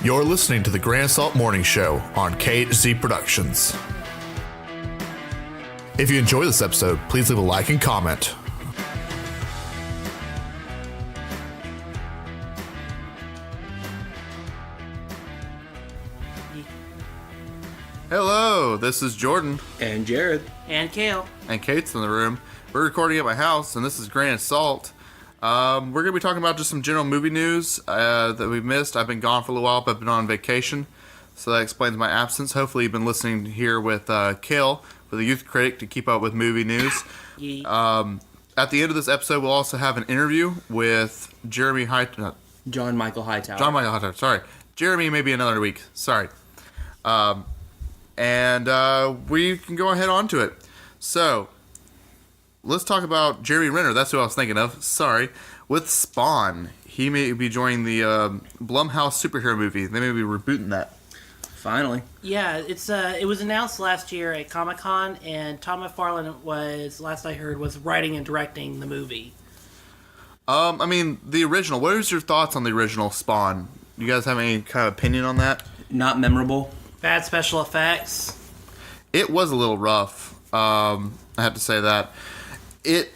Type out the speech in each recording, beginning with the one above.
You're listening to the Grand Salt Morning Show on KHZ Productions. If you enjoy this episode, please leave a like and comment. Hello, this is Jordan. And Jared. And Kale. And Kate's in the room. We're recording at my house, and this is Grand Salt. We're going to be talking about just some general movie news that we've missed. I've been gone for a little while, but I've been on vacation, so that explains my absence. Hopefully you've been listening here with Kale, with a youth critic, to keep up with movie news. At the end of this episode, we'll also have an interview with John Micheal Hightower. John Micheal Hightower, sorry. Jeremy maybe another week, sorry. And we can go ahead on to it. So, let's talk about Jeremy Renner. That's who I was thinking of. Sorry. With Spawn. He may be joining the Blumhouse superhero movie. They may be rebooting that. Finally. Yeah, it was announced last year at Comic-Con, and Todd McFarlane was, last I heard, was writing and directing the movie. The original. What was your thoughts on the original Spawn? You guys have any kind of opinion on that? Not memorable. Bad special effects. It was a little rough. I have to say that. If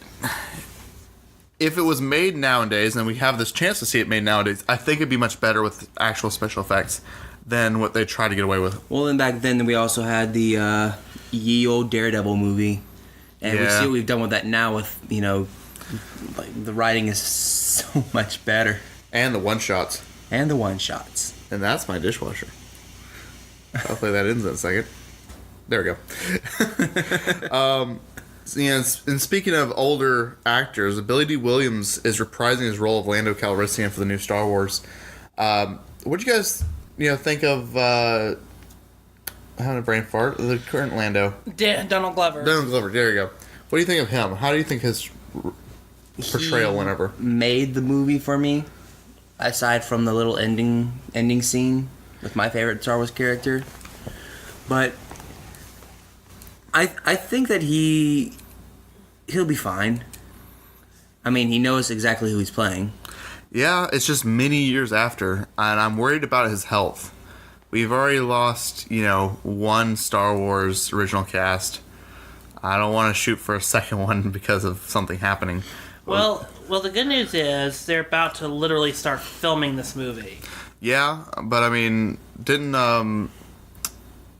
it was made nowadays, and we have this chance to see it made nowadays, I think it'd be much better with actual special effects than what they try to get away with. Well, and back then we also had the ye old Daredevil movie, and we see what we've done with that now. With like the writing is so much better, and the one shots, and that's my dishwasher. Hopefully that ends in a second. There we go. And speaking of older actors, Billy D. Williams is reprising his role of Lando Calrissian for the new Star Wars. What do you guys think of? I'm having a brain fart. The current Lando, Donald Glover. Donald Glover. There you go. What do you think of him? How do you think his portrayal went over? Made the movie for me. Aside from the little ending scene with my favorite Star Wars character, but I think that he'll be fine. I mean, he knows exactly who he's playing. Yeah, it's just many years after, and I'm worried about his health. We've already lost, one Star Wars original cast. I don't want to shoot for a second one because of something happening. Well, the good news is they're about to literally start filming this movie. Yeah, but didn't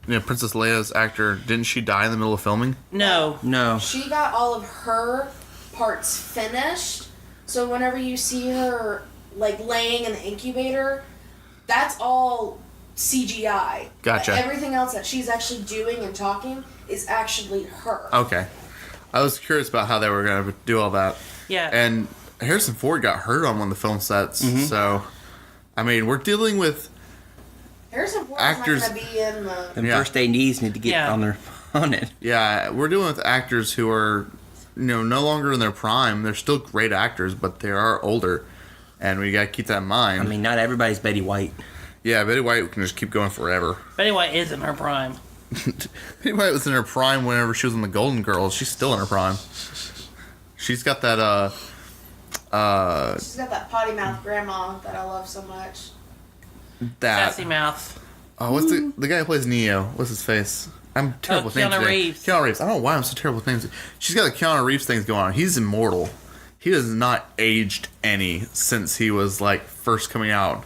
Princess Leia's actor, didn't she die in the middle of filming? No. She got all of her parts finished, so whenever you see her laying in the incubator, that's all CGI. Gotcha. But everything else that she's actually doing and talking is actually her. Okay. I was curious about how they were going to do all that. Yeah. And Harrison Ford got hurt on one of the film sets, so we're dealing with Harrison Ford actors. is not going to be in the... The first day knees need to get on it. Yeah, we're dealing with actors who are, no longer in their prime. They're still great actors, but they are older, and we got to keep that in mind. I mean, not everybody's Betty White. Yeah, Betty White can just keep going forever. Betty White is in her prime. Betty White was in her prime whenever she was in the Golden Girls. She's still in her prime. She's got that, she's got that potty mouth grandma that I love so much. Sassy mouth. Oh, what's the guy who plays Neo? What's his face? I'm terrible with names Keanu today. Reeves. Keanu Reeves. I don't know why I'm so terrible with names. She's got the Keanu Reeves things going on. He's immortal. He has not aged any since he was first coming out.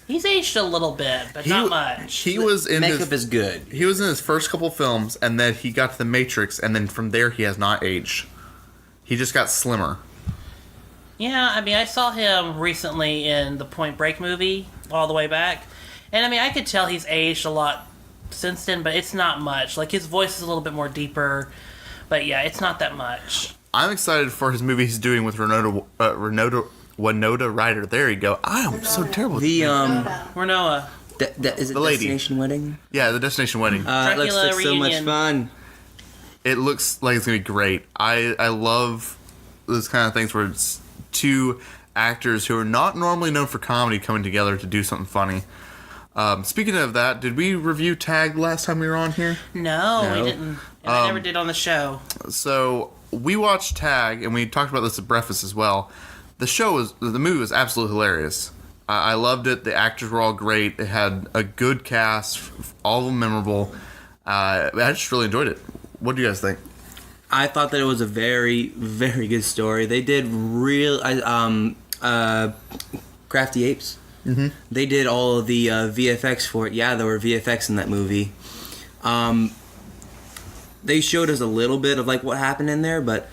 He's aged a little bit, but not much. He was in Makeup is good. He was in his first couple films, and then he got to The Matrix, and then from there he has not aged. He just got slimmer. Yeah, I saw him recently in the Point Break movie, all the way back. And I could tell he's aged a lot since then, but it's not much. His voice is a little bit more deeper, but yeah, it's not that much. I'm excited for his movie he's doing with Winona Ryder. There you go. I'm so terrible with Renoa. Is it the lady. Destination Wedding? Yeah, the Destination Wedding. It looks like so much Reunion. fun. It looks like it's going to be great. I love those kind of things where it's two actors who are not normally known for comedy coming together to do something funny. Speaking of that, did we review Tag last time we were on here? No, we didn't. And I never did on the show. So we watched Tag, and we talked about this at breakfast as well. The movie was absolutely hilarious. I loved it. The actors were all great. It had a good cast, all of them memorable. I just really enjoyed it. What do you guys think? I thought that it was a very, very good story. They did Crafty Apes. Mm-hmm. They did all of the VFX for it. Yeah, there were VFX in that movie. They showed us a little bit of like what happened in there, but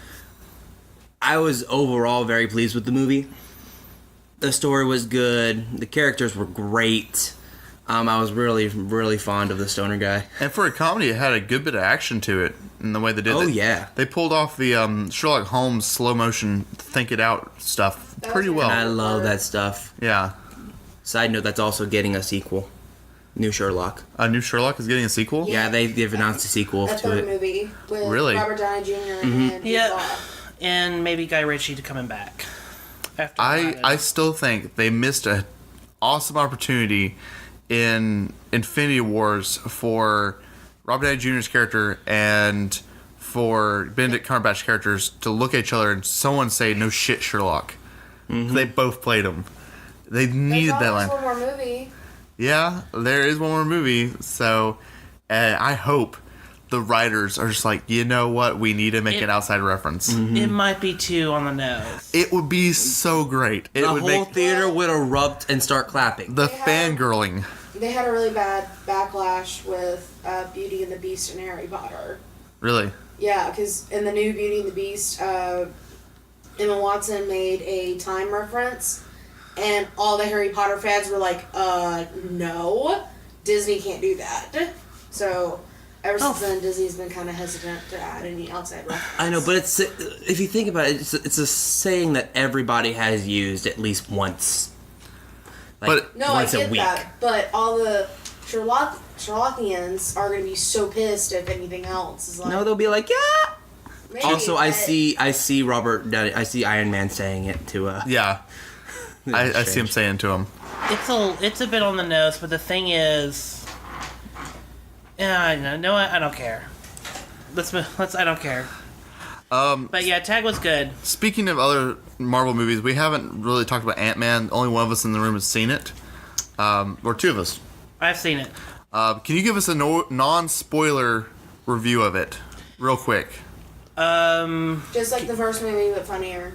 I was overall very pleased with the movie. The story was good. The characters were great. I was really, really fond of the stoner guy. And for a comedy, it had a good bit of action to it in the way they did it. Oh, yeah. They pulled off the Sherlock Holmes slow motion think it out stuff pretty well. And I love that stuff. Yeah. Side note, that's also getting a sequel. New Sherlock. A new Sherlock is getting a sequel? Yeah, they've announced a sequel a to third it. movie with Really? Robert Downey Jr. and Yeah, and maybe Guy Ritchie to coming back. After I still think they missed an awesome opportunity in Infinity Wars for Robert Downey Jr.'s character and for Benedict Cumberbatch's characters to look at each other and someone say, "No shit, Sherlock." Mm-hmm. They both played him. They needed that line. There's one more movie. Yeah, there is one more movie. So I hope the writers are just like, you know what? We need to make an outside reference. Mm-hmm. It might be too on the nose. It would be so great. It The would whole make theater would erupt and start clapping. the fangirling. They had a really bad backlash with Beauty and the Beast and Harry Potter. Really? Yeah, because in the new Beauty and the Beast, Emma Watson made a time reference, and all the Harry Potter fans were like, no, Disney can't do that. So, ever since then, Disney's been kind of hesitant to add any outside reference. I know, but it's if you think about it, it's a saying that everybody has used at least once. Like, No, once I get a week. that, but all the Sherlockians are going to be so pissed if anything else is like... No, they'll be like, yeah. Maybe, Also, but- I see Robert Downey, I see Iron Man saying it to Yeah. I see him saying to him. It's a bit on the nose, but the thing is, I don't care. I don't care. But yeah, Tag was good. Speaking of other Marvel movies, we haven't really talked about Ant-Man. Only one of us in the room has seen it. Or two of us. I've seen it. Can you give us a non-spoiler review of it? Real quick. Just like the first movie, but funnier.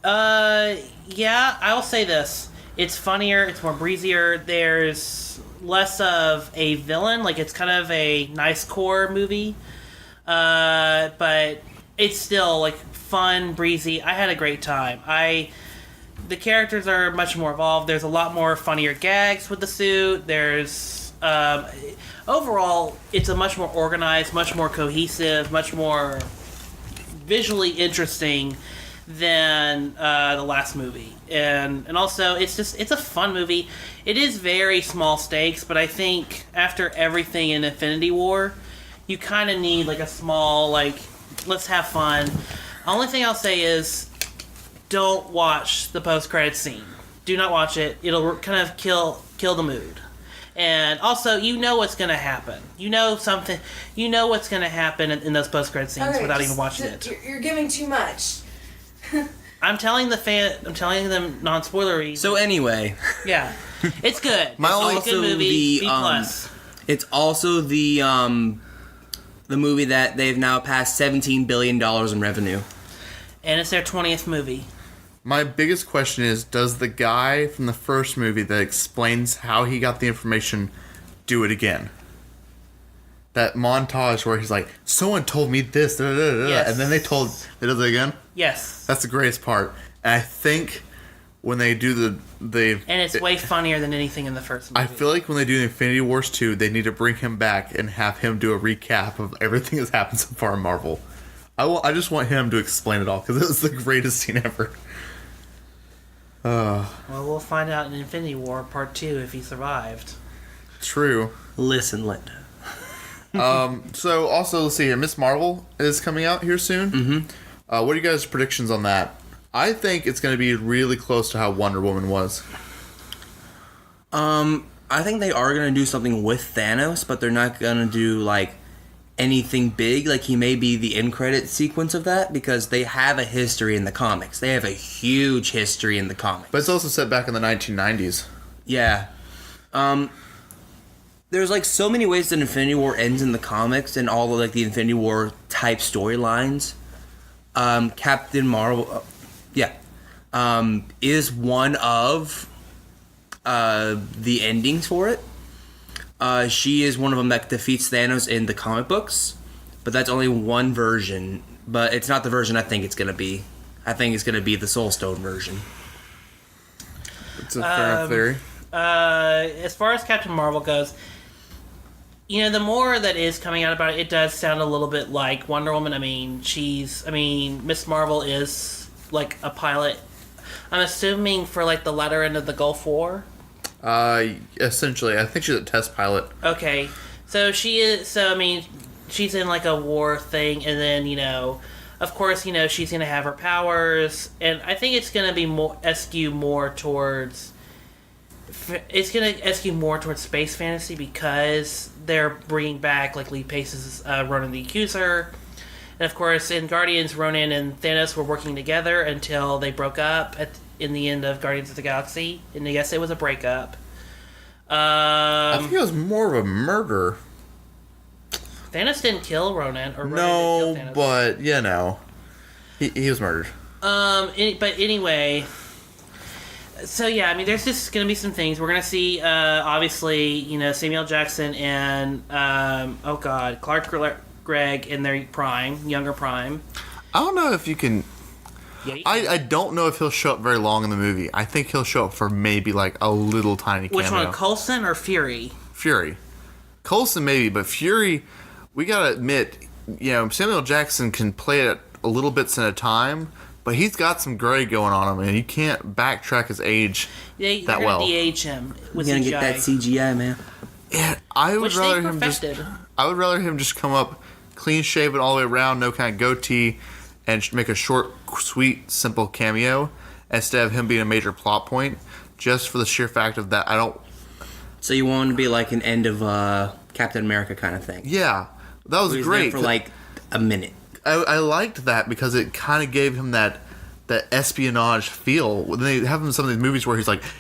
Yeah, I will say this. It's funnier, it's more breezier, there's less of a villain, like it's kind of a nice core movie. But it's still like fun, breezy. I had a great time. The characters are much more evolved. There's a lot more funnier gags with the suit. There's overall, it's a much more organized, much more cohesive, much more visually interesting than the last movie. And also, it's a fun movie. It is very small stakes, but I think after everything in Infinity War, you kind of need like a small, like, let's have fun. Only thing I'll say is, don't watch the post-credits scene. Do not watch it. It'll kind of kill the mood. And also, you know what's going to happen. You know something. You know what's going to happen in those post-credit scenes without even watching it. You're giving too much. I'm telling them non-spoilery. So anyway, yeah, it's good. My It's only- a good movie. the, B plus. it's also the movie that they've now passed $17 billion in revenue. And it's their 20th movie. My biggest question is, does the guy from the first movie that explains how he got the information do it again? That montage where he's like, someone told me this, da, da, da, da, Yes. and then they does it again? Yes. That's the greatest part. And I think when they do And it's way funnier than anything in the first movie. I feel like when they do Infinity Wars 2, they need to bring him back and have him do a recap of everything that's happened so far in Marvel. I just want him to explain it all, because it was the greatest scene ever. Well, we'll find out in Infinity War Part 2 if he survived. True. Listen, Linda. So, also, let's see here. Miss Marvel is coming out here soon. Mm-hmm. What are you guys' predictions on that? I think it's going to be really close to how Wonder Woman was. I think they are going to do something with Thanos, but they're not going to do, like, anything big. Like, he may be the end credit sequence of that, because they have a history in the comics. They have a huge history in the comics. But it's also set back in the 1990s. Yeah. There's, like, so many ways that Infinity War ends in the comics and all of, like, the Infinity War type storylines. Captain Marvel, is one of the endings for it. She is one of them that defeats Thanos in the comic books, but that's only one version. But it's not the version I think it's going to be. I think it's going to be the Soul Stone version. It's a fair enough theory. As far as Captain Marvel goes, you know, the more that is coming out about it, it does sound a little bit like Wonder Woman. I mean, Miss Marvel is like a pilot. I'm assuming for like the latter end of the Gulf War. Essentially, I think she's a test pilot. Okay, so she is. So I mean, she's in like a war thing, and then, you know, of course, you know, she's gonna have her powers, and I think it's gonna be skew more towards. It's gonna skew more towards space fantasy, because they're bringing back like Lee Pace's Ronan the Accuser, and of course in Guardians, Ronan and Thanos were working together until they broke up in the end of Guardians of the Galaxy, and yes, it was a breakup. I think it was more of a murder. Thanos didn't kill Ronan, or Ronan No, didn't kill Thanos. but you know, he was murdered. But anyway, so yeah, I mean, there's just gonna be some things we're gonna see. Obviously, you know, Samuel Jackson and Clark Gregg in their prime, younger prime. I don't know if you can. Yeah, I don't know if he'll show up very long in the movie. I think he'll show up for maybe like a little tiny cameo. Which one, Coulson or Fury? Fury. Coulson maybe, but Fury, we gotta admit, you know, Samuel Jackson can play it a little bits at a time, but he's got some gray going on him, and you can't backtrack his age that well. De-age him with We're gonna CGI. get that CGI, man. Yeah, I would Which rather they him just. perfected. I would rather him just come up clean shaven all the way around, no kind of goatee, and make a short, sweet, simple cameo instead of him being a major plot point. Just for the sheer fact of that, I don't. So you want him to be like an end of Captain America kind of thing? Yeah, that was Where he's great. there for like a minute. I liked that because it kind of gave him that espionage feel. When they have him in some of these movies where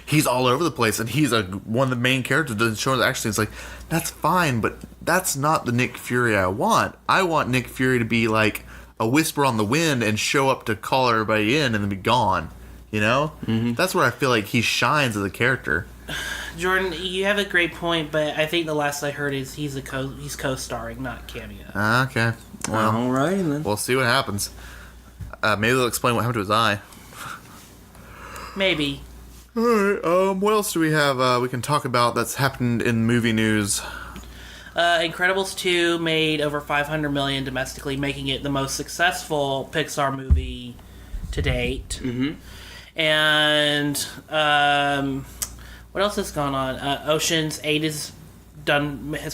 he's all over the place and he's one of the main characters, doesn't show the action. It's like, that's fine, but that's not the Nick Fury I want. I want Nick Fury to be like a whisper on the wind and show up to call everybody in and then be gone. You know? Mm-hmm. That's where I feel like he shines as a character. Jordan, you have a great point, but I think the last I heard is he's co-starring, not cameo. Okay. Well, alrighty then. We'll see what happens. Maybe they'll explain what happened to his eye. Maybe. Alright, what else do we have we can talk about that's happened in movie news? Incredibles 2 made over $500 million domestically, making it the most successful Pixar movie to date. Mm-hmm. And what else has gone on? Ocean's 8 has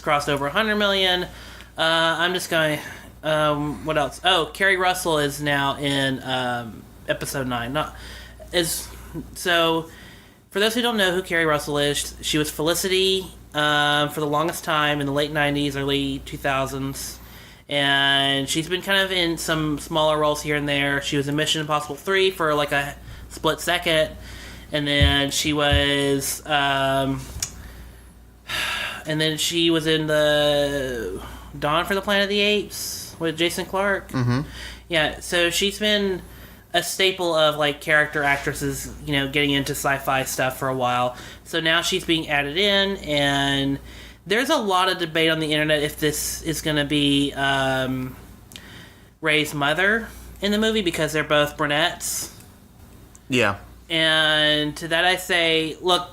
crossed over $100 million. I'm just going. What else? Oh, Kerry Russell is now in episode 9. So, for those who don't know who Kerry Russell is, she was Felicity for the longest time in the late 90s, early 2000s. And she's been kind of in some smaller roles here and there. She was in Mission Impossible 3 for like a split second. And then she was... and then she was in the Dawn for the Planet of the Apes with Jason Clarke. Mm-hmm. Yeah, so she's been a staple of like character actresses, you know, getting into sci-fi stuff for a while. So now she's being added in, and there's a lot of debate on the internet if this is going to be Rey's mother in the movie, because they're both brunettes. Yeah. And to that I say, look,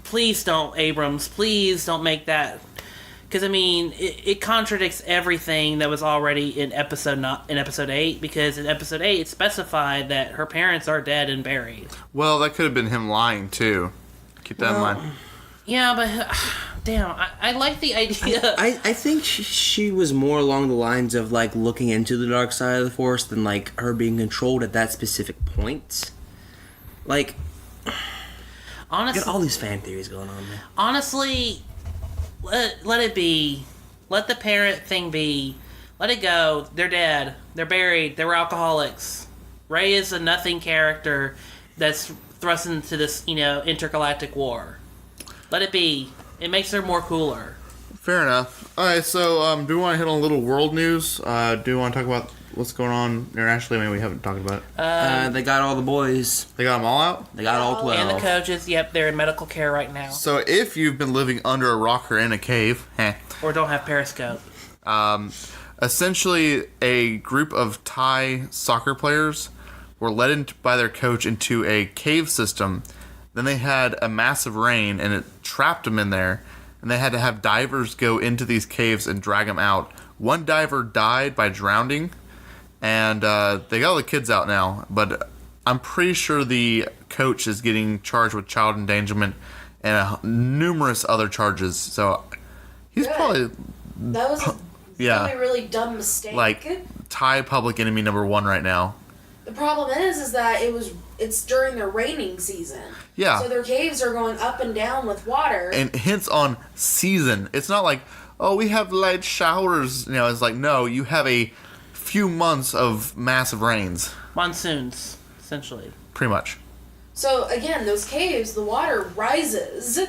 please don't, Abrams, please don't make that, because I mean it contradicts everything that was already in episode 8, because in episode 8 it specified that her parents are dead and buried. Well, that could have been him lying too. Keep that in mind. Yeah, but damn, I like the idea. I think she was more along the lines of like looking into the dark side of the Force than like her being controlled at that specific point. Like, Honestly, got all these fan theories going on, man. honestly, let it be Let the parent thing be. Let it go. They're dead. They're buried. They were alcoholics. Rey is a nothing character that's thrust into this, intergalactic war. Let it be. It makes her more cooler. Fair enough. All right, so do we want to hit on a little world news? Do we want to talk about what's going on internationally? I mean, we haven't talked about it. They got all the boys. They got them all out? They got all 12. And the coaches, yep, they're in medical care right now. So if you've been living under a rock or in a cave, Or don't have Periscope. essentially a group of Thai soccer players were led in by their coach into a cave system. Then they had a massive rain, and it trapped them in there. And they had to have divers go into these caves and drag them out. One diver died by drowning, and they got all the kids out now. But I'm pretty sure the coach is getting charged with child endangerment and numerous other charges. So he's Good. probably That was yeah, a really dumb mistake. like Thai public enemy number one right now. The problem is that it's during the raining season. Yeah. So their caves are going up and down with water. And hints on season. It's not like, oh, we have light showers. It's like, no, you have a few months of massive rains. Monsoons, essentially. Pretty much. So again, those caves, the water rises.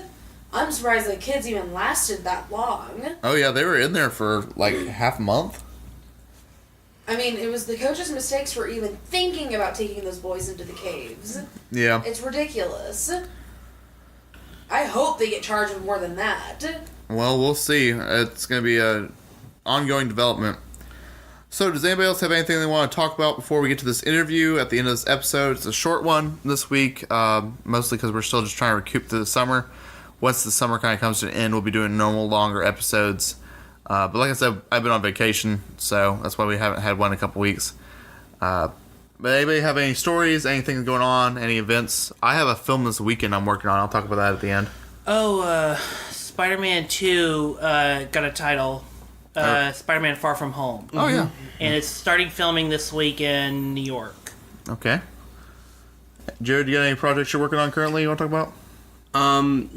I'm surprised the kids even lasted that long. Oh, yeah, they were in there for like half a month. I mean, it was the coach's mistakes for even thinking about taking those boys into the caves. Yeah. It's ridiculous. I hope they get charged with more than that. Well, we'll see. It's going to be a ongoing development. So, does anybody else have anything they want to talk about before we get to this interview at the end of this episode? It's a short one this week, mostly because we're still just trying to recoup through the summer. Once the summer kind of comes to an end, we'll be doing normal, longer episodes. But like I said, I've been on vacation, so that's why we haven't had one in a couple weeks. But anybody have any stories, anything going on, any events? I have a film this weekend I'm working on. I'll talk about that at the end. Oh, Spider-Man 2 got a title. Spider-Man Far From Home. Oh, yeah. And it's starting filming this week in New York. Okay. Jared, do you got any projects you're working on currently you want to talk about?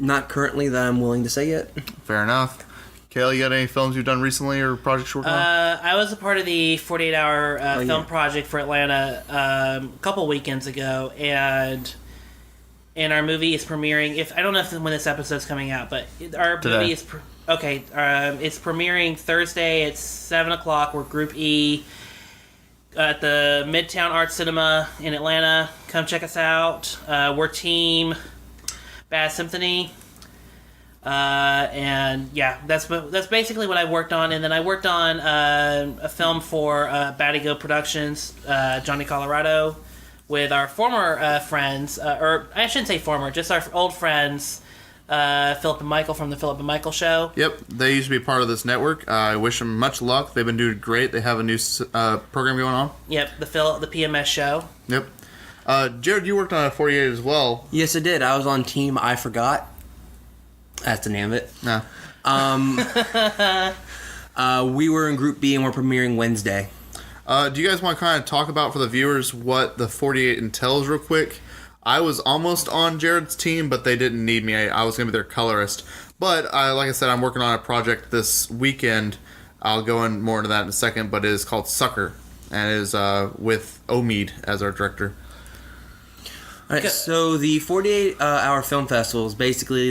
Not currently that I'm willing to say yet. Fair enough. Kale, you got any films you've done recently or projects you're working on? I was a part of the 48-hour film yeah. project for Atlanta a couple weekends ago, and our movie is premiering. I don't know when this episode's coming out, but our Today. movie is it's premiering Thursday at 7:00. We're Group E at the Midtown Art Cinema in Atlanta. Come check us out. We're Team Bad Symphony. And yeah, that's basically what I worked on. And then I worked on a film for Badigo Productions, Johnny Colorado, with our former friends, or I shouldn't say former, just our old friends, Philip and Michael from the Philip and Michael Show. Yep, they used to be part of this network. I wish them much luck. They've been doing great. They have a new program going on. Yep, the PMS show. Yep. Jared, you worked on a 48 as well. Yes, I did. I was on Team I Forgot. That's the name of it. Nah. We were in Group B and we're premiering Wednesday. Do you guys want to kind of talk about for the viewers what the 48 entails real quick? I was almost on Jared's team, but they didn't need me. I was going to be their colorist. But like I said, I'm working on a project this weekend. I'll go in more into that in a second, but it is called Sucker, and it is with Omid as our director. All right, so the 48-hour film festival is basically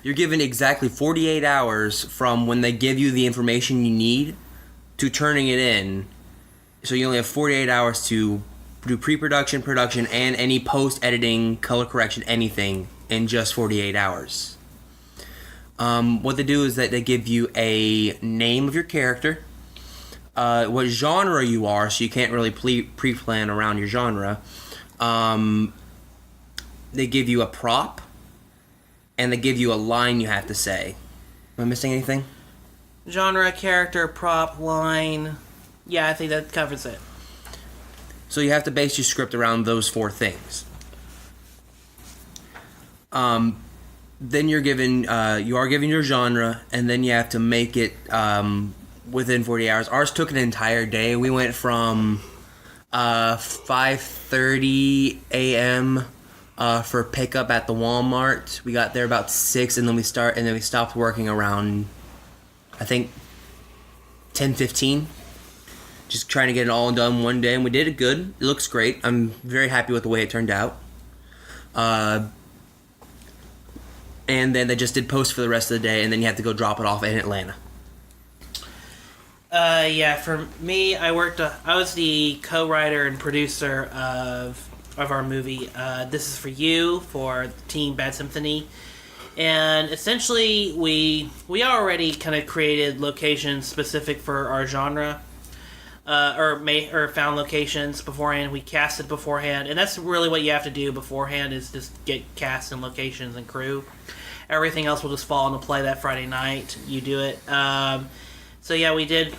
you're given exactly 48 hours from when they give you the information you need to turning it in. So you only have 48 hours to do pre-production, production, and any post-editing, color correction, anything in just 48 hours. What they do is that they give you a name of your character, what genre you are, so you can't really pre-plan around your genre. They give you a prop, and they give you a line you have to say. Am I missing anything? Genre, character, prop, line. Yeah, I think that covers it. So you have to base your script around those four things. Then you are given your genre, and then you have to make it within 40 hours. Ours took an entire day. We went from 5:30 a.m. For pickup at the Walmart. We got there about 6, and then we stopped working around I think 10, 15. Just trying to get it all done one day, and we did it good. It looks great. I'm very happy with the way it turned out. And then they just did post for the rest of the day, and then you have to go drop it off in Atlanta. Yeah, for me, I was the co-writer and producer of our movie. This Is For You for Team Bad Symphony. And essentially, we already kind of created locations specific for our genre. Or found locations beforehand. We casted beforehand, and that's really what you have to do beforehand is just get cast and locations and crew. Everything else will just fall into play that Friday night. You do it. So yeah, we did.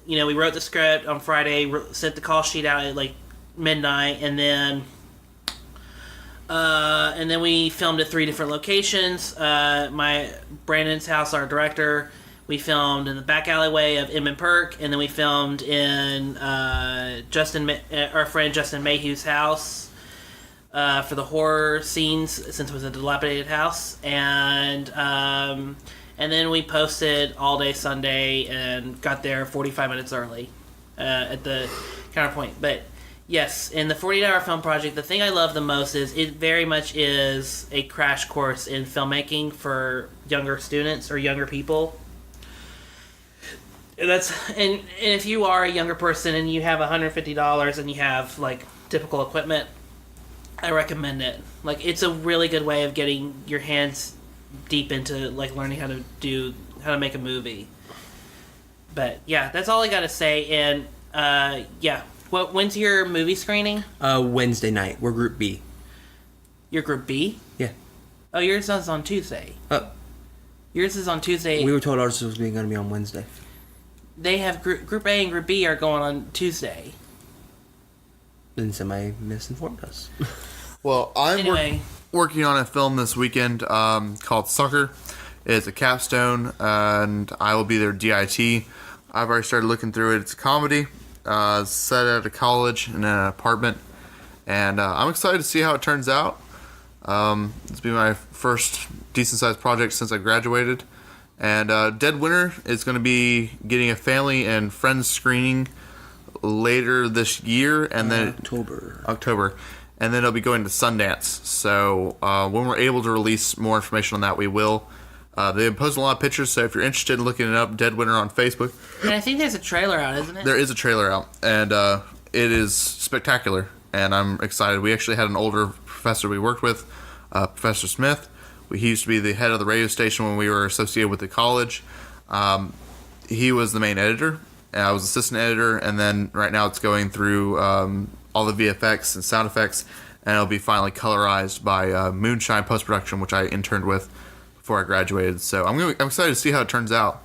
We wrote the script on Friday, sent the call sheet out at like midnight, and then we filmed at 3 different locations. Brandon's house, our director. We filmed in the back alleyway of M and Perk, and then we filmed in our friend Justin Mayhew's house for the horror scenes, since it was a dilapidated house, and then we posted all day Sunday and got there 45 minutes early at the counterpoint. But yes, in the 48-hour film project, the thing I love the most is it very much is a crash course in filmmaking for younger students or younger people. And if you are a younger person and you have $150 and you have like typical equipment, I recommend it. Like, it's a really good way of getting your hands deep into like learning how to make a movie. But yeah, that's all I gotta say. And yeah, when's your movie screening? Wednesday night. We're Group B. You're Group B? Yeah. Oh, yours is on Tuesday. Yours is on Tuesday. We were told ours was going to be on Wednesday. They have Group A and Group B are going on Tuesday. Then somebody misinformed us. Well, I'm working on a film this weekend called Sucker. It's a capstone, and I will be their DIT. I've already started looking through it. It's a comedy set at a college in an apartment, and I'm excited to see how it turns out. It's been my first decent-sized project since I graduated. And Dead Winter is going to be getting a family and friends screening later this year, and then October, and then it'll be going to Sundance. So when we're able to release more information on that, we will. They've posted a lot of pictures, so if you're interested in looking it up, Dead Winter on Facebook. And I think there's a trailer out, isn't it? There is a trailer out, and it is spectacular, and I'm excited. We actually had an older professor we worked with, Professor Smith. He used to be the head of the radio station when we were associated with the college. He was the main editor, and I was assistant editor, and then right now it's going through all the VFX and sound effects, and it'll be finally colorized by Moonshine Post-Production, which I interned with before I graduated. So I'm excited to see how it turns out.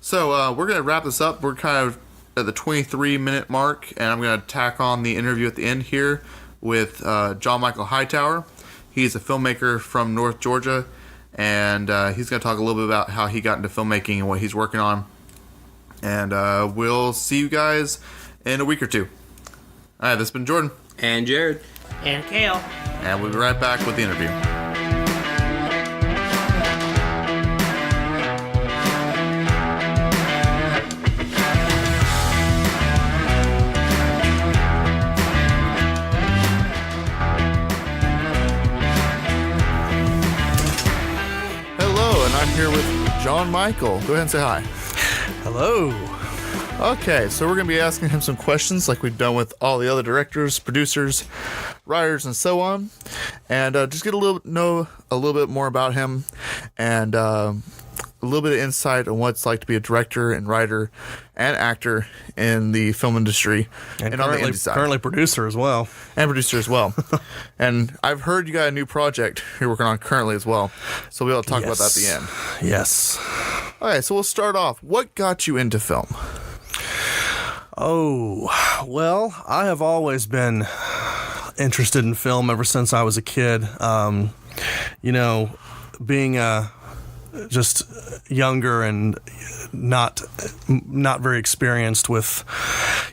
So we're going to wrap this up. We're kind of at the 23-minute mark, and I'm going to tack on the interview at the end here with John Micheal Hightower. He's a filmmaker from North Georgia, and he's going to talk a little bit about how he got into filmmaking and what he's working on. And we'll see you guys in a week or two. All right, this has been Jordan. And Jared. And Kale. And we'll be right back with the interview. I'm here with John Micheal. Go ahead and say hi. Hello. Okay, so we're going to be asking him some questions like we've done with all the other directors, producers, writers, and so on. And just get know a little bit more about him and a little bit of insight on what it's like to be a director and writer and actor in the film industry and on the indie side. Currently producer as well. And producer as well. And I've heard you got a new project you're working on currently as well. So we'll talk about that at the end. Yes. Okay, so we'll start off. What got you into film? Oh, well, I have always been interested in film ever since I was a kid. Being a just younger and not very experienced with,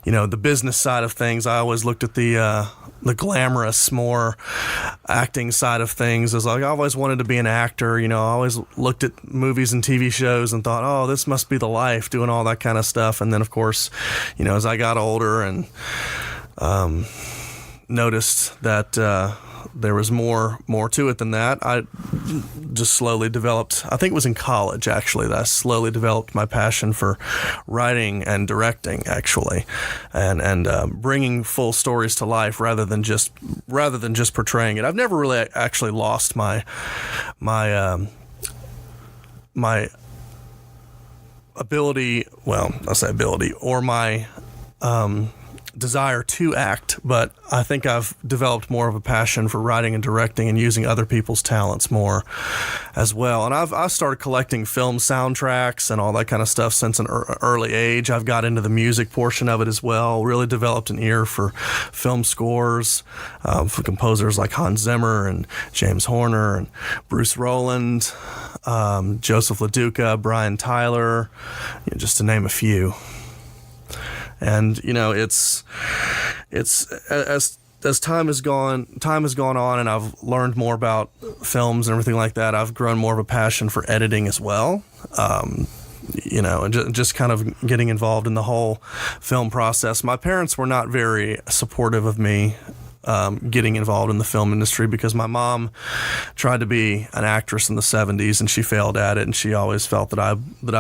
the business side of things. I always looked at the glamorous, more acting side of things. As like I always wanted to be an actor. I always looked at movies and TV shows and thought, oh, this must be the life, doing all that kind of stuff. And then, of course, as I got older and noticed that there was more to it than that, I just slowly developed, I think it was in college actually, that I slowly developed my passion for writing and directing actually, and bringing full stories to life rather than just portraying it. I've never really actually lost my ability, well, I'll say ability, or my desire to act, but I think I've developed more of a passion for writing and directing and using other people's talents more as well. And I've started collecting film soundtracks and all that kind of stuff since an early age. I've got into the music portion of it as well, really developed an ear for film scores, for composers like Hans Zimmer and James Horner and Bruce Rowland, Joseph LaDuca, Brian Tyler, just to name a few. And it's as time has gone on, and I've learned more about films and everything like that, I've grown more of a passion for editing as well. And just kind of getting involved in the whole film process. My parents were not very supportive of me getting involved in the film industry because my mom tried to be an actress in the 70s and she failed at it, and she always felt that I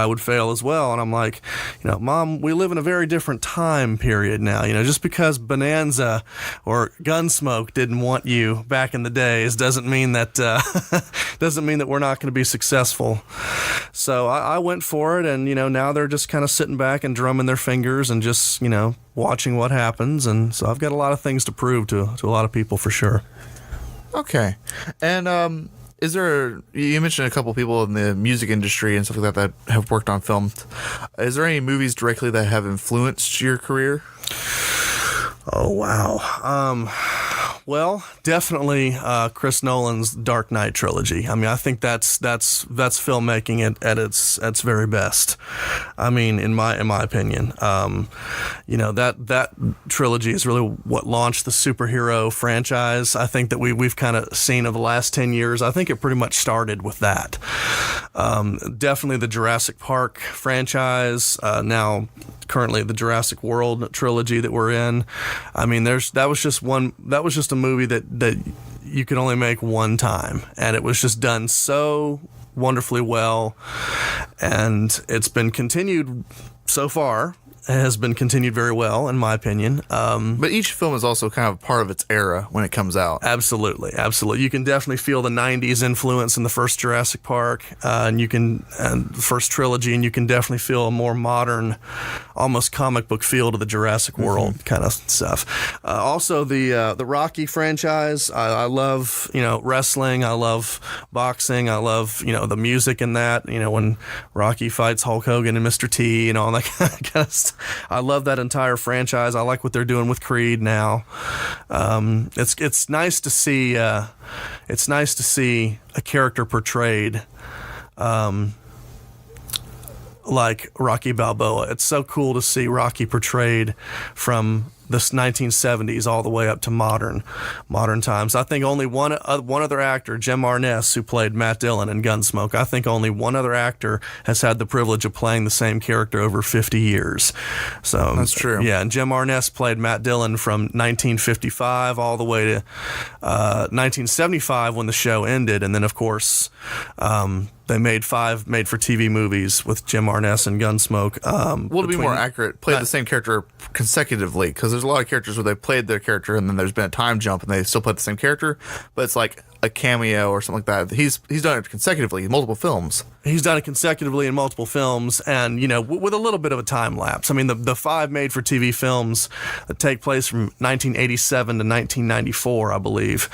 would fail as well. And I'm like, Mom, we live in a very different time period now. Just because Bonanza or Gunsmoke didn't want you back in the days doesn't mean that we're not going to be successful. So I went for it, and now they're just kind of sitting back and drumming their fingers and just watching what happens. And so I've got a lot of things to prove to a lot of people for sure. Okay. And is there, you mentioned a couple people in the music industry and stuff like that have worked on films. Is there any movies directly that have influenced your career? Oh, wow. Well, definitely Chris Nolan's Dark Knight trilogy. I mean, I think that's filmmaking at its very best. I mean, in my opinion, that trilogy is really what launched the superhero franchise. I think that we've kind of seen over the last 10 years. I think it pretty much started with that. Definitely the Jurassic Park franchise. Now, currently the Jurassic World trilogy that we're in. I mean, that was just a movie that you could only make one time, and it was just done so wonderfully well, and it's been continued so far. It has been continued very well, in my opinion. But each film is also kind of part of its era when it comes out. Absolutely. You can definitely feel the 90s influence in the first Jurassic Park, and the first trilogy, and you can definitely feel a more modern, almost comic book feel to the Jurassic World kind of stuff. Also, the Rocky franchise. I love wrestling. I love boxing. I love the music in that. When Rocky fights Hulk Hogan and Mr. T and all that kind of stuff. I love that entire franchise. I like what they're doing with Creed now. It's nice to see. It's nice to see a character portrayed like Rocky Balboa. It's so cool to see Rocky portrayed from the 1970s all the way up to modern times. I think only one other actor, Jim Arness, who played Matt Dillon in Gunsmoke, I think only one other actor has had the privilege of playing the same character over 50 years. So that's true. Yeah, and Jim Arness played Matt Dillon from 1955 all the way to 1975 when the show ended, and then of course they made 5 made-for-TV movies with Jim Arness and Gunsmoke. Well, to be more accurate, played the same character consecutively, because there's a lot of characters where they played their character and then there's been a time jump and they still played the same character, but it's like a cameo or something like that. He's done it consecutively in multiple films. He's done it consecutively in multiple films, and with a little bit of a time lapse. I mean, the 5 made-for-TV films that take place from 1987 to 1994, I believe.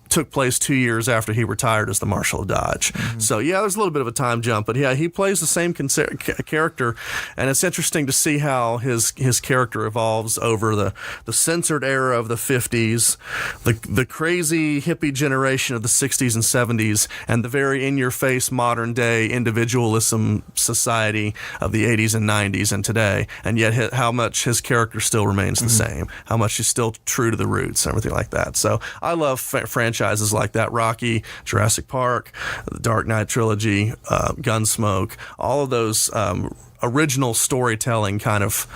2 took place 2 years after he retired as the Marshal of Dodge. So yeah, there's a little bit of a time jump, but yeah, he plays the same character, and it's interesting to see how his character evolves over the censored era of the 50s, the crazy hippie generation of the 60s and 70s, and the very in-your-face modern day individualism society of the 80s and 90s and today, and yet how much his character still remains the same, how much he's still true to the roots and everything like that. So I love franchises like that: Rocky, Jurassic Park, the Dark Knight trilogy, Gunsmoke, all of those original storytelling kind of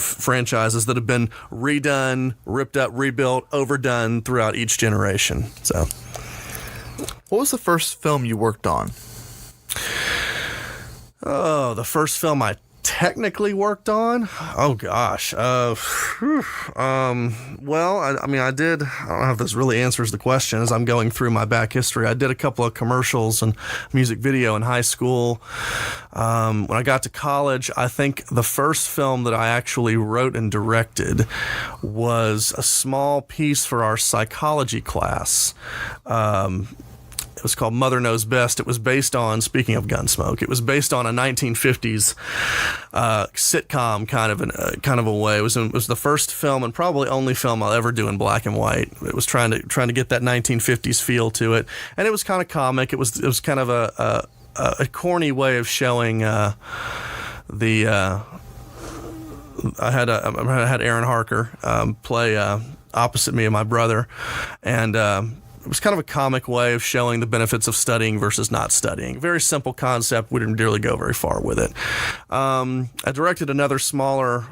franchises that have been redone, ripped up, rebuilt, overdone throughout each generation. So, What was the first film you worked on? oh, the first film I technically worked on? Oh gosh. Well, I mean, I don't know if this really answers the question as I'm going through my back history. I did a couple of commercials and music video in high school. When I got to college, I think the first film that I actually wrote and directed was a small piece for our psychology class. It was called Mother Knows Best. It was based on, speaking of Gunsmoke, it was based on a 1950s sitcom kind of a way. It was the first film and probably only film I'll ever do in black and white. It was trying to get that 1950s feel to it, and it was kind of comic. It was kind of a corny way of showing I had Aaron Harker play opposite me and my brother, and it was kind of a comic way of showing the benefits of studying versus not studying. Very simple concept. We didn't really go very far with it. I directed another smaller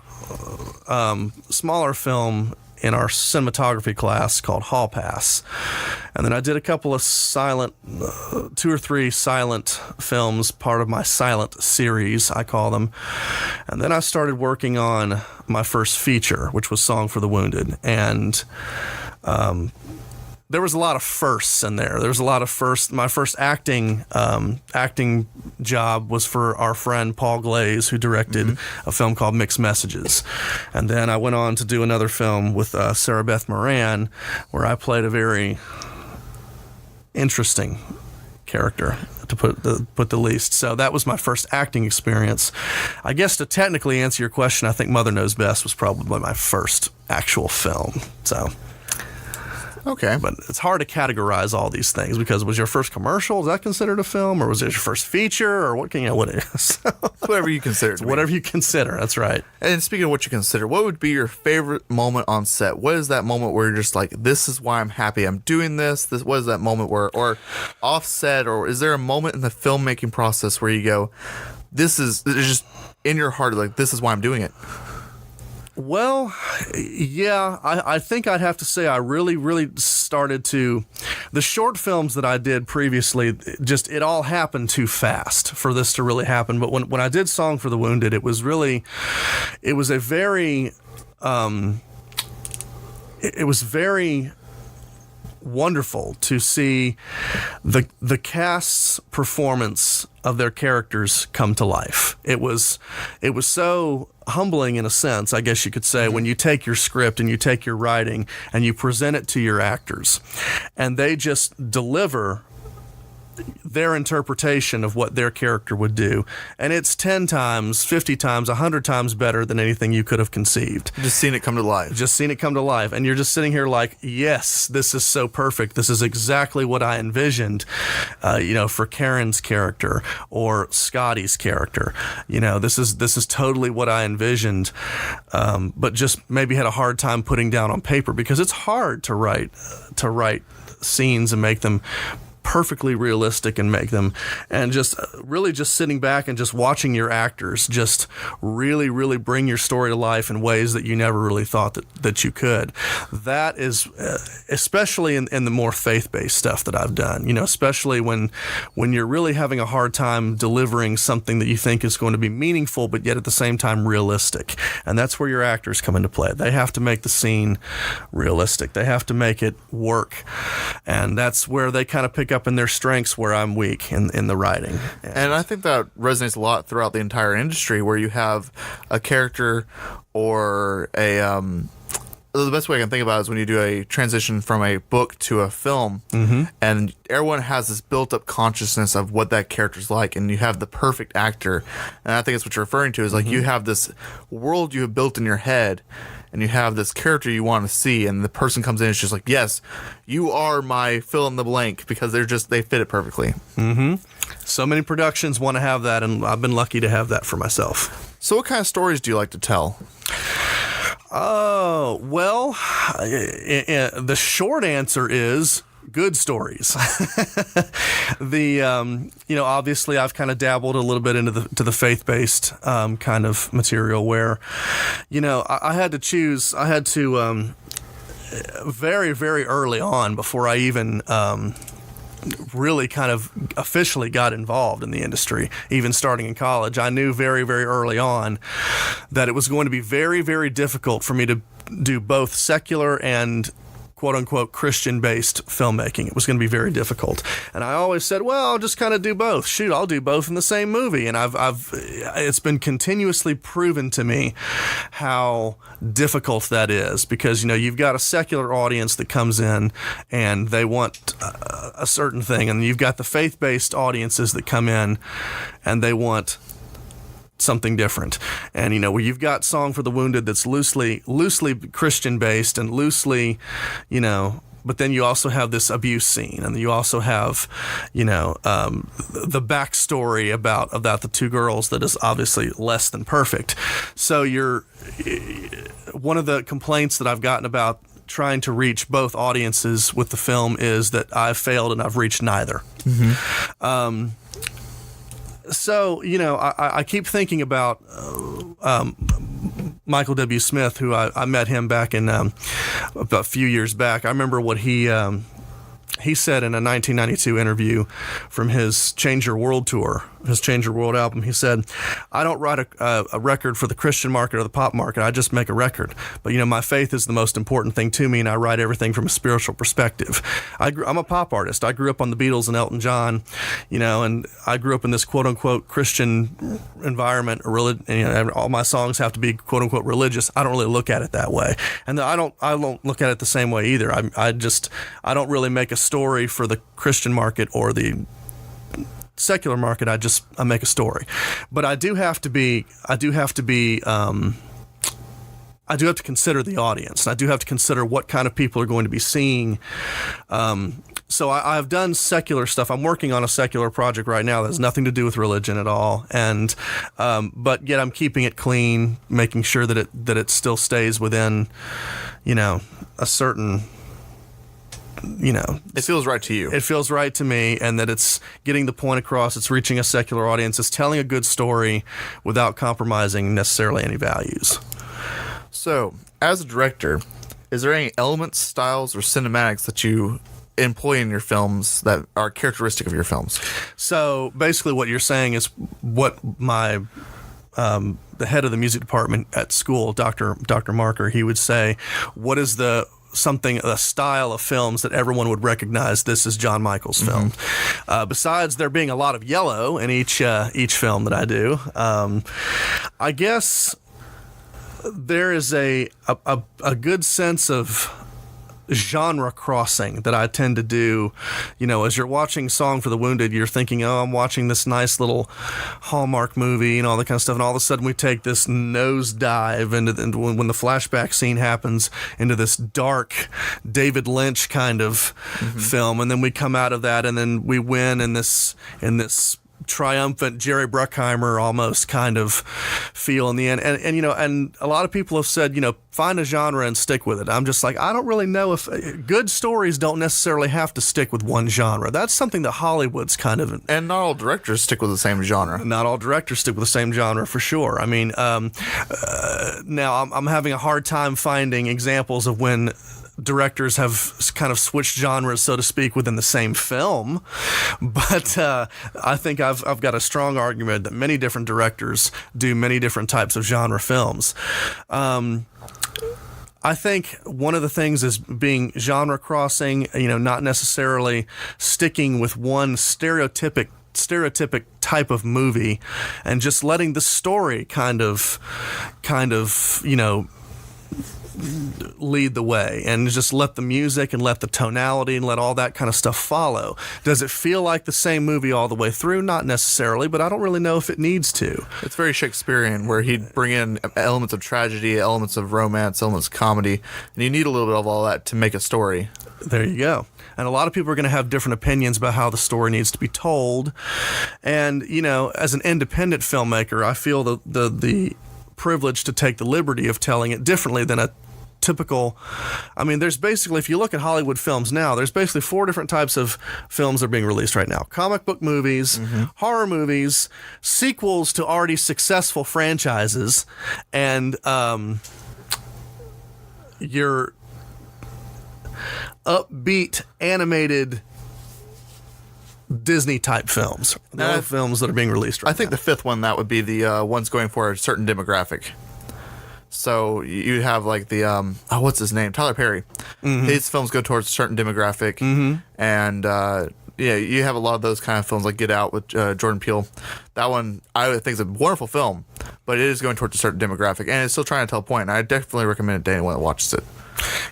film in our cinematography class called Hall Pass. And then I did a couple of 2 or 3 silent films, part of my silent series, I call them. And then I started working on my first feature, which was Song for the Wounded. And there was a lot of firsts in there. There was a lot of firsts. My first acting job was for our friend Paul Glaze, who directed a film called Mixed Messages. And then I went on to do another film with Sarah Beth Moran, where I played a very interesting character, to put the least. So that was my first acting experience. I guess to technically answer your question, I think Mother Knows Best was probably my first actual film. So... Okay. But it's hard to categorize all these things because was your first commercial, is that considered a film, or was it your first feature, or what is? Whatever you consider it to be. Whatever you consider, that's right. And speaking of what you consider, what would be your favorite moment on set? What is that moment where you're just like, this is why I'm happy I'm doing this? What is that moment where, or offset, or is there a moment in the filmmaking process where you go, it's just in your heart, like, this is why I'm doing it? Well, yeah, I think I'd have to say I really started to... The short films that I did previously, it all happened too fast for this to really happen. But when I did Song for the Wounded, it was a very... it was very wonderful to see the cast's performance of their characters come to life. It was so humbling in a sense, I guess you could say, when you take your script and you take your writing and you present it to your actors and they just deliver their interpretation of what their character would do. And it's 10 times, 50 times, 100 times better than anything you could have conceived. Just seeing it come to life. And you're just sitting here like, yes, this is so perfect. This is exactly what I envisioned, for Karen's character or Scotty's character. This is totally what I envisioned, but just maybe had a hard time putting down on paper because it's hard to write scenes and make them perfectly realistic and make them, and just really just sitting back and just watching your actors just really bring your story to life in ways that you never really thought that you could. That is especially in the more faith-based stuff that I've done, especially when you're really having a hard time delivering something that you think is going to be meaningful but yet at the same time realistic. And that's where your actors come into play. They have to make the scene realistic. They have to make it work. And that's where they kind of pick up in their strengths where I'm weak in the writing. And I think that resonates a lot throughout the entire industry, where you have a character or a the best way I can think about it is when you do a transition from a book to a film, and everyone has this built-up consciousness of what that character's like, and you have the perfect actor, and I think that's what you're referring to, is like you have this world you have built in your head, and you have this character you want to see, and the person comes in and it's just like, yes, you are my fill in the blank, because they fit it perfectly. So many productions want to have that, and I've been lucky to have that for myself. So what kind of stories do you like to tell? Oh, well, the short answer is good stories. Obviously I've kind of dabbled a little bit into the faith-based kind of material where, I had to very, very early on, before I even really kind of officially got involved in the industry, even starting in college, I knew very, very early on that it was going to be very, very difficult for me to do both secular and quote-unquote Christian-based filmmaking. It was going to be very difficult. And I always said, well, I'll just kind of do both. Shoot, I'll do both in the same movie. And it's been continuously proven to me how difficult that is, because, you've got a secular audience that comes in and they want a certain thing, and you've got the faith-based audiences that come in and they want something different. And where you've got Song for the Wounded that's loosely Christian based and loosely, but then you also have this abuse scene, and you also have, the backstory about the two girls that is obviously less than perfect. So one of the complaints that I've gotten about trying to reach both audiences with the film is that I've failed and I've reached neither. So, I keep thinking about Michael W. Smith, who I met him back in about a few years back. I remember what he said in a 1992 interview from his Change Your World tour, his Change Your World album. He said, I don't write a record for the Christian market or the pop market. I just make a record. But, my faith is the most important thing to me, and I write everything from a spiritual perspective. I'm a pop artist. I grew up on the Beatles and Elton John, and I grew up in this quote-unquote Christian environment. All my songs have to be quote-unquote religious. I don't really look at it that way. And I don't look at it the same way either. I don't really make a story for the Christian market or the secular market. I make a story, but I do have to consider the audience, and I do have to consider what kind of people are going to be seeing. So I've done secular stuff. I'm working on a secular project right now that has nothing to do with religion at all, and but yet I'm keeping it clean, making sure that it still stays within, a certain. It feels right to you. It feels right to me, and that it's getting the point across. It's reaching a secular audience. It's telling a good story without compromising necessarily any values. So, as a director, is there any elements, styles, or cinematics that you employ in your films that are characteristic of your films? So, basically what you're saying is what my the head of the music department at school, Dr. Marker, he would say, what is a style of films that everyone would recognize this is John Micheal's film. Besides there being a lot of yellow in each film that I do, I guess there is a good sense of genre crossing that I tend to do. As you're watching Song for the Wounded, you're thinking, oh, I'm watching this nice little Hallmark movie and all that kind of stuff, and all of a sudden we take this nosedive into when the flashback scene happens into this dark David Lynch kind of film, and then we come out of that and then we win in this triumphant Jerry Bruckheimer almost kind of feel in the end, and a lot of people have said, find a genre and stick with it. I'm just like, I don't really know if good stories don't necessarily have to stick with one genre. That's something that Hollywood's kind of, and not all directors stick with the same genre. Not all directors stick with the same genre, for sure. I mean, now I'm having a hard time finding examples of when directors have kind of switched genres, so to speak, within the same film. But I think I've got a strong argument that many different directors do many different types of genre films. I think one of the things is being genre crossing, not necessarily sticking with one stereotypic type of movie, and just letting the story kind of lead the way and just let the music and let the tonality and let all that kind of stuff follow. Does it feel like the same movie all the way through? Not necessarily, but I don't really know if it needs to. It's very Shakespearean, where he'd bring in elements of tragedy, elements of romance, elements of comedy, and you need a little bit of all that to make a story. There you go. And a lot of people are going to have different opinions about how the story needs to be told. And, you know, as an independent filmmaker, I feel the privilege to take the liberty of telling it differently than a typical. I mean, there's basically, if you look at Hollywood films now, there's basically 4 different types of films that are being released right now: comic book movies, horror movies, sequels to already successful franchises, and your upbeat animated Disney type films. Those films that are being released right now. I think the 5th one, that would be the ones going for a certain demographic. So you have like the what's his name, Tyler Perry. His films go towards a certain demographic, and yeah, you have a lot of those kind of films like Get Out with Jordan Peele. That one I think is a wonderful film, but it is going towards a certain demographic, and it's still trying to tell a point. And I definitely recommend it to anyone that watches it.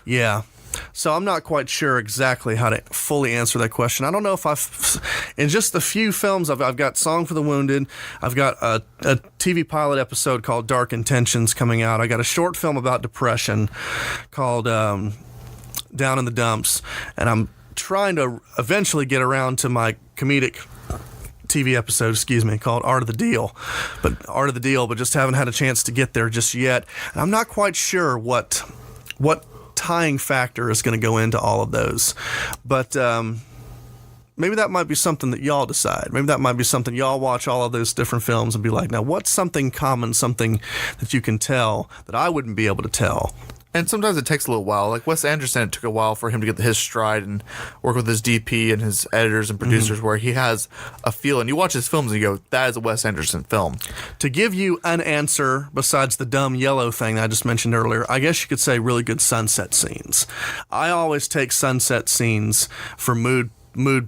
Yeah. So I'm not quite sure exactly how to fully answer that question. I don't know if in just the few films, I've got Song for the Wounded, I've got a TV pilot episode called Dark Intentions coming out, I got a short film about depression called Down in the Dumps, and I'm trying to eventually get around to my comedic TV episode, called Art of the Deal, but just haven't had a chance to get there just yet. And I'm not quite sure what tying factor is going to go into all of those, but maybe that might be something that y'all decide. Maybe that might be something y'all watch all of those different films and be like, now what's something common, something that you can tell that I wouldn't be able to tell? And sometimes it takes a little while. Like Wes Anderson, it took a while for him to get his stride and work with his DP and his editors and producers, where he has a feel. And you watch his films and you go, that is a Wes Anderson film. To give you an answer besides the dumb yellow thing that I just mentioned earlier, I guess you could say really good sunset scenes. I always take sunset scenes for mood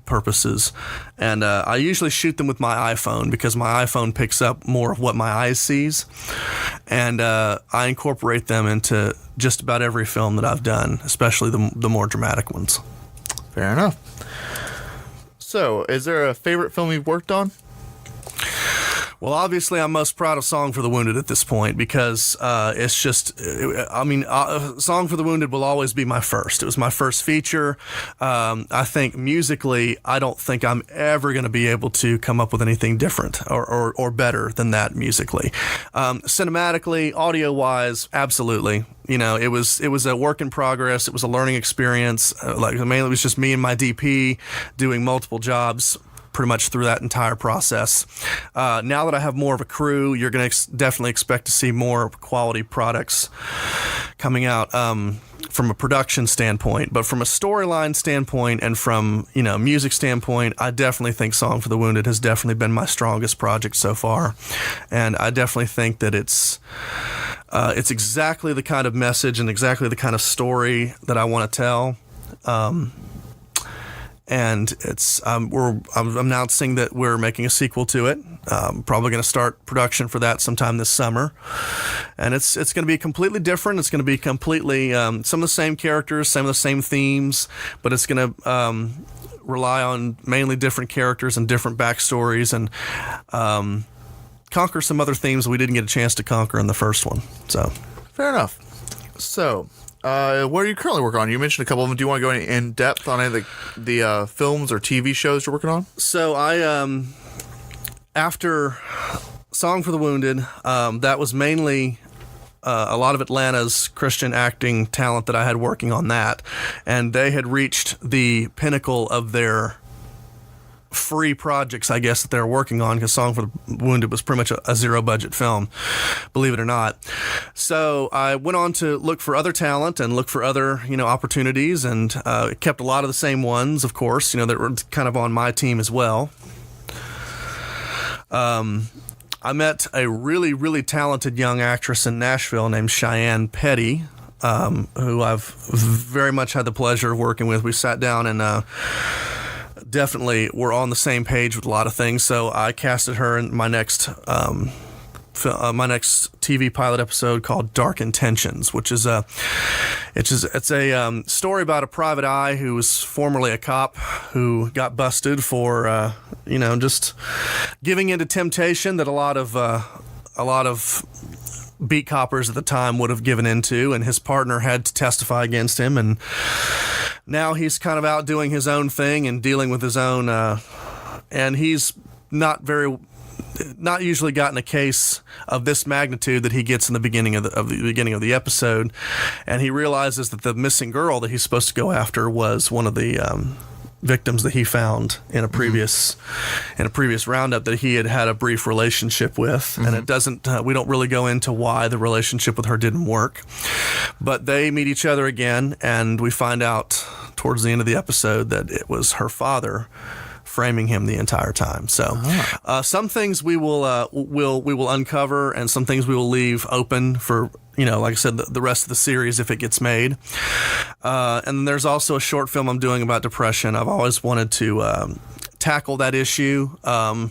purposes, and I usually shoot them with my iPhone because my iPhone picks up more of what my eyes sees, and I incorporate them into just about every film that I've done, especially the more dramatic ones. Fair enough. So, is there a favorite film you've worked on? Well, obviously, I'm most proud of Song for the Wounded at this point because it's just, Song for the Wounded will always be my first. It was my first feature. I think musically, I don't think I'm ever going to be able to come up with anything different or better than that musically. Cinematically, audio-wise, absolutely. You know, it was a work in progress. It was a learning experience. Mainly, it was just me and my DP doing multiple jobs pretty much through that entire process. Now that I have more of a crew, you're going to definitely expect to see more quality products coming out from a production standpoint. But from a storyline standpoint and from, music standpoint, I definitely think Song for the Wounded has definitely been my strongest project so far. And I definitely think that it's exactly the kind of message and exactly the kind of story that I want to tell. And it's I'm announcing that we're making a sequel to it. Probably going to start production for that sometime this summer, and it's going to be completely different. It's going to be completely some of the same characters, some of the same themes, but it's going to rely on mainly different characters and different backstories, and conquer some other themes we didn't get a chance to conquer in the first one. So, fair enough. So, what are you currently working on? You mentioned a couple of them. Do you want to go in depth on any of the films or TV shows you're working on? So I, after Song for the Wounded, that was mainly a lot of Atlanta's Christian acting talent that I had working on that, and they had reached the pinnacle of their free projects, I guess, that they're working on, because Song for the Wounded was pretty much a zero budget film, believe it or not. So I went on to look for other talent and look for other, opportunities, and kept a lot of the same ones, of course, that were kind of on my team as well. I met a really, really talented young actress in Nashville named Cheyenne Petty, who I've very much had the pleasure of working with. We sat down and definitely we're on the same page with a lot of things, so I casted her in my next my next TV pilot episode called Dark Intentions, which is a story about a private eye who was formerly a cop who got busted for just giving into temptation that a lot of beat coppers at the time would have given into, and his partner had to testify against him, and now he's kind of out doing his own thing and dealing with his own and he's not usually gotten a case of this magnitude that he gets in the beginning of the episode, and he realizes that the missing girl that he's supposed to go after was one of the victims that he found in a previous roundup that he had a brief relationship with, and it doesn't. We don't really go into why the relationship with her didn't work, but they meet each other again, and we find out towards the end of the episode that it was her father framing him the entire time. So some things we will uncover, and some things we will leave open for, like I said, the rest of the series if it gets made. And there's also a short film I'm doing about depression. I've always wanted to tackle that issue. And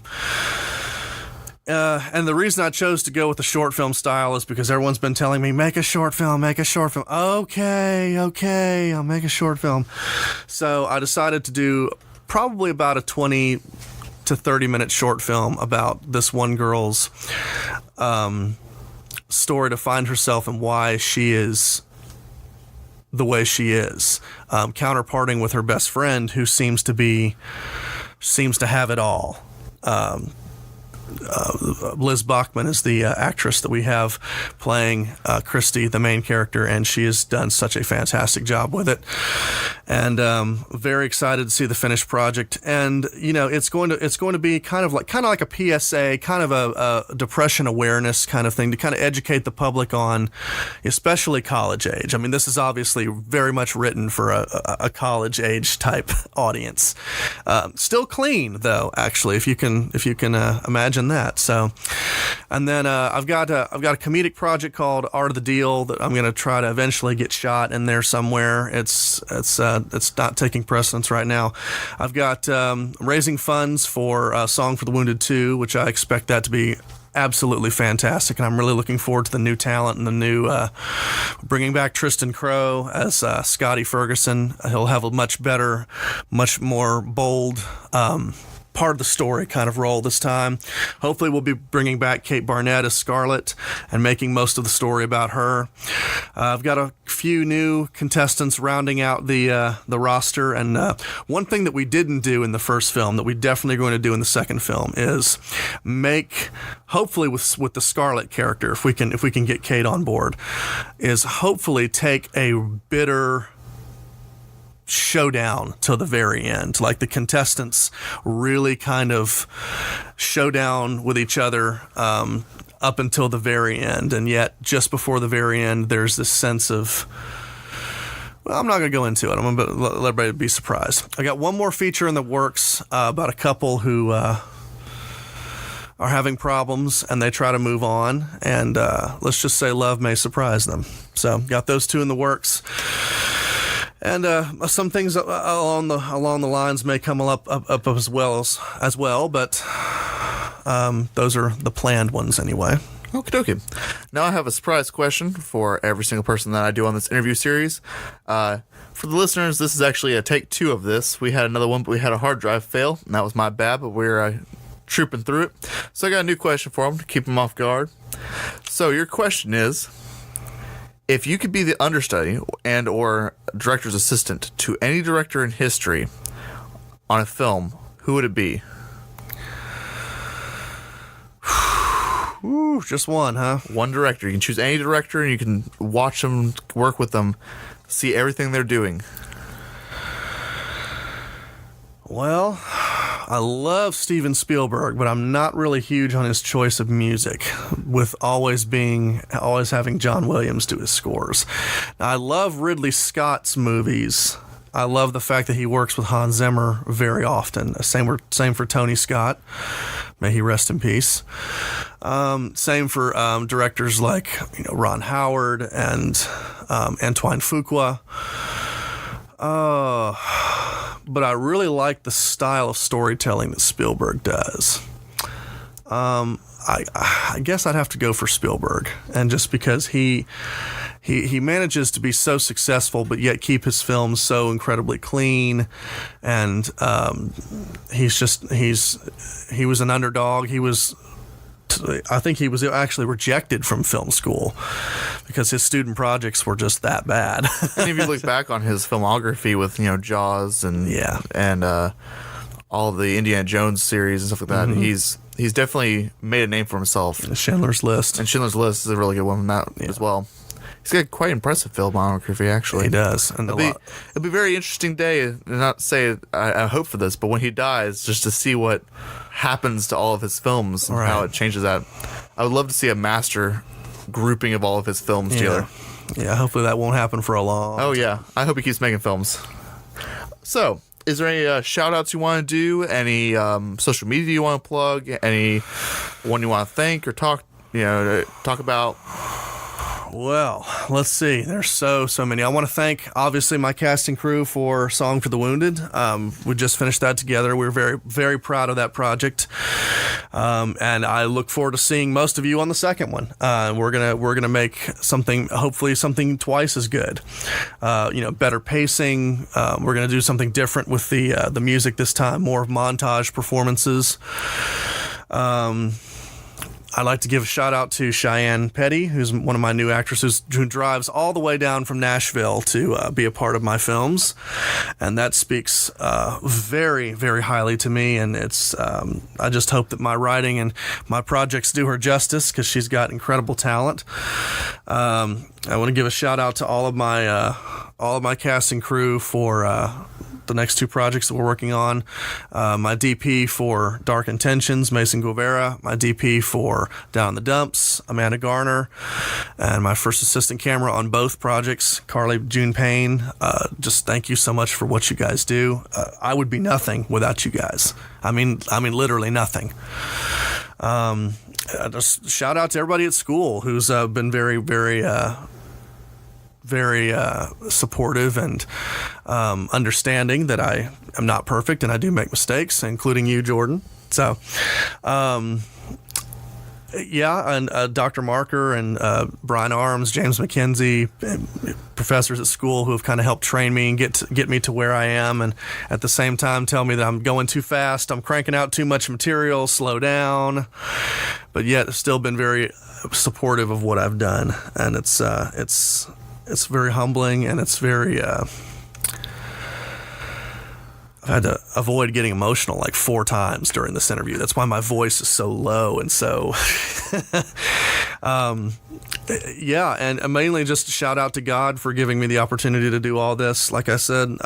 the reason I chose to go with the short film style is because everyone's been telling me, make a short film. Okay, I'll make a short film. So I decided to do probably about a 20 to 30 minute short film about this one girl's story to find herself and why she is the way she is, counterparting with her best friend who seems to have it all. Liz Bachman is the actress that we have playing Christy, the main character, and she has done such a fantastic job with it. And very excited to see the finished project. And it's going to be kind of like a PSA, kind of a depression awareness kind of thing to kind of educate the public on, especially college age. I mean, this is obviously very much written for a college age type audience. Still clean though, actually, if you can imagine that. So, and then I've got a comedic project called Art of the Deal that I'm going to try to eventually get shot in there somewhere. It's not taking precedence right now. I've got raising funds for Song for the Wounded 2, which I expect that to be absolutely fantastic, and I'm really looking forward to the new talent and the new bringing back Tristan Crowe as Scotty Ferguson. He'll have a much better, much more bold part of the story kind of role this time. Hopefully we'll be bringing back Kate Barnett as Scarlett and making most of the story about her. I've got a few new contestants rounding out the roster, and one thing that we didn't do in the first film that we definitely are going to do in the second film is make, hopefully with the Scarlett character, if we can get Kate on board, is hopefully take a bitter showdown till the very end. Like the contestants really kind of showdown with each other up until the very end, and yet just before the very end there's this sense of, well, I'm not going to go into it. I'm going to let everybody be surprised. I got one more feature in the works about a couple who are having problems and they try to move on, and let's just say love may surprise them. So got those two in the works. And some things along the lines may come up as well, but those are the planned ones anyway. Okie dokie. Now I have a surprise question for every single person that I do on this interview series. For the listeners, this is actually a take 2 of this. We had another one, but we had a hard drive fail, and that was my bad, but we're trooping through it. So I got a new question for them to keep them off guard. So your question is, if you could be the understudy and or director's assistant to any director in history on a film, who would it be? Ooh, just one, huh? One director. You can choose any director and you can watch them, work with them, see everything they're doing. Well, I love Steven Spielberg, but I'm not really huge on his choice of music, with always having John Williams do his scores. Now, I love Ridley Scott's movies. I love the fact that he works with Hans Zimmer very often. Same for Tony Scott. May he rest in peace. Same for directors like Ron Howard and Antoine Fuqua. But I really like the style of storytelling that Spielberg does. I guess I'd have to go for Spielberg, and just because he manages to be so successful, but yet keep his films so incredibly clean, and he was an underdog. I think he was actually rejected from film school because his student projects were just that bad. And if you look back on his filmography with Jaws and all of the Indiana Jones series and stuff like that, he's definitely made a name for himself. Schindler's List. And Schindler's List is a really good one from that as well. He's got quite impressive filmography, actually. He does. And it'll be a very interesting day, not to say I hope for this, but when he dies, just to see what happens to all of his films and how it changes that. I would love to see a master grouping of all of his films together. Yeah, hopefully that won't happen for a long time. Yeah. I hope he keeps making films. So, is there any shout-outs you want to do? Any social media you want to plug? Anyone you want to thank or talk about? Well, let's see. There's so many. I want to thank, obviously, my cast and crew for Song for the Wounded. We just finished that together. We're very, very proud of that project, and I look forward to seeing most of you on the second one. We're gonna make hopefully something twice as good. Better pacing. We're gonna do something different with the music this time. More montage performances. I'd like to give a shout out to Cheyenne Petty, who's one of my new actresses who drives all the way down from Nashville to be a part of my films. And that speaks very, very highly to me. And I just hope that my writing and my projects do her justice because she's got incredible talent. I want to give a shout out to all of my cast and crew for the next two projects that we're working on. My DP for Dark Intentions, Mason Guevara. My DP for Down in the Dumps, Amanda Garner. And my first assistant camera on both projects, Carly June Payne. Just thank you so much for what you guys do. I would be nothing without you guys. I mean literally nothing. Just shout out to everybody at school who's been very, very very supportive and understanding that I am not perfect and I do make mistakes, including you, Jordan. So, and Dr. Marker and Brian Arms, James McKenzie, professors at school who have kind of helped train me and get me to where I am, and at the same time tell me that I'm going too fast, I'm cranking out too much material, slow down, but yet still been very supportive of what I've done, and it's very humbling, and it's very I had to avoid getting emotional like 4 times during this interview. That's why my voice is so low and so and mainly just a shout out to God for giving me the opportunity to do all this. Like I said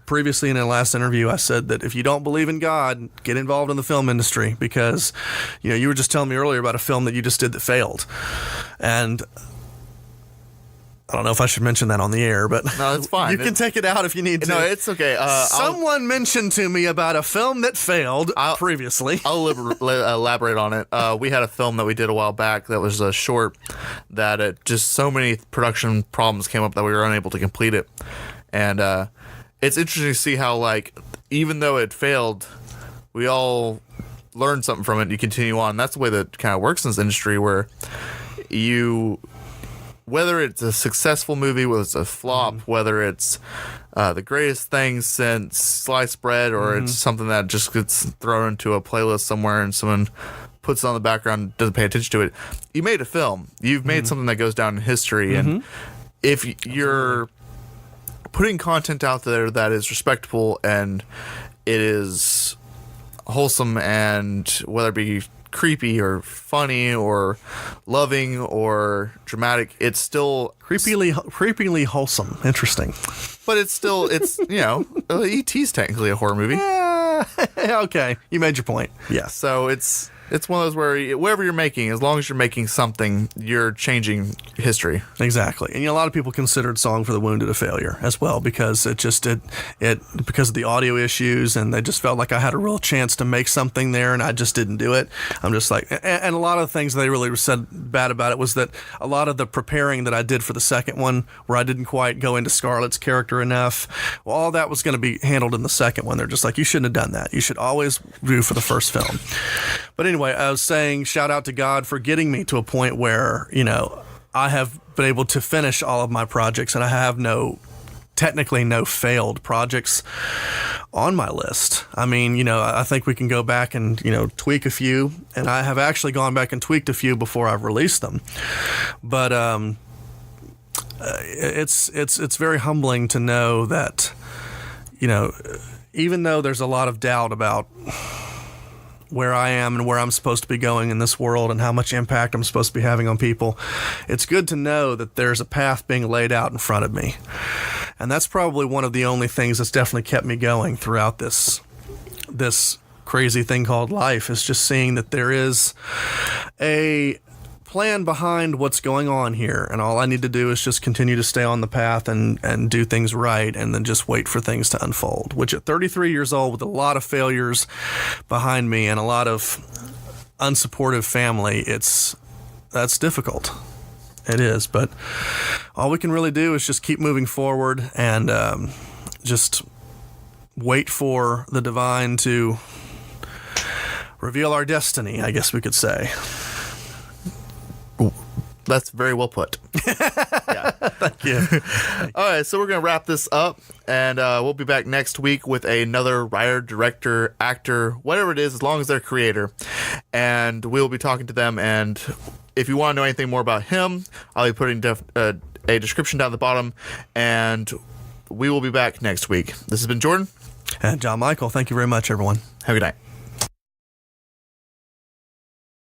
previously in the last interview, I said that if you don't believe in God, get involved in the film industry, because you were just telling me earlier about a film that you just did that failed, and I don't know if I should mention that on the air, but no, it's fine. You can take it out if you need to. No, it's okay. Someone mentioned to me about a film that failed previously. I'll elaborate on it. We had a film that we did a while back that was a short that just so many production problems came up that we were unable to complete it. And it's interesting to see how, like, even though it failed, we all learned something from it and you continue on. That's the way that kind of works in this industry, where whether it's a successful movie, whether it's a flop, whether it's the greatest thing since sliced bread, or it's something that just gets thrown into a playlist somewhere and someone puts it on the background and doesn't pay attention to it, you made a film. You've made something that goes down in history. And if you're putting content out there that is respectable and it is wholesome, and whether it be creepy or funny or loving or dramatic, it's still creepily wholesome. Interesting. But it's E.T.'s technically a horror movie. Yeah. Okay, you made your point. Yeah. So it's one of those where whatever you're making, as long as you're making something, you're changing history. Exactly. And a lot of people considered Song for the Wounded a failure as well, because it because of the audio issues, and they just felt like I had a real chance to make something there, and I just didn't do it. I'm just like, and a lot of the things they really said bad about it was that a lot of the preparing that I did for the second one, where I didn't quite go into Scarlett's character enough, well, all that was going to be handled in the second one. They're just like, you shouldn't have done that. You should always do for the first film. But anyway, I was saying shout out to God for getting me to a point where, I have been able to finish all of my projects, and I have technically no failed projects on my list. I mean, I think we can go back and, tweak a few, and I have actually gone back and tweaked a few before I've released them. But it's very humbling to know that, even though there's a lot of doubt about where I am and where I'm supposed to be going in this world and how much impact I'm supposed to be having on people, it's good to know that there's a path being laid out in front of me. And that's probably one of the only things that's definitely kept me going throughout this crazy thing called life, is just seeing that there is a plan behind what's going on here, and all I need to do is just continue to stay on the path and do things right, and then just wait for things to unfold, which at 33 years old, with a lot of failures behind me and a lot of unsupportive family, that's difficult. It is, but all we can really do is just keep moving forward and just wait for the divine to reveal our destiny, I guess we could say. That's very well put. Yeah. Thank you. All right, so we're going to wrap this up, and we'll be back next week with another writer, director, actor, whatever it is, as long as they're creator. And we'll be talking to them, and if you want to know anything more about him, I'll be putting a description down at the bottom, and we will be back next week. This has been Jordan. And John Micheal. Thank you very much, everyone. Have a good night.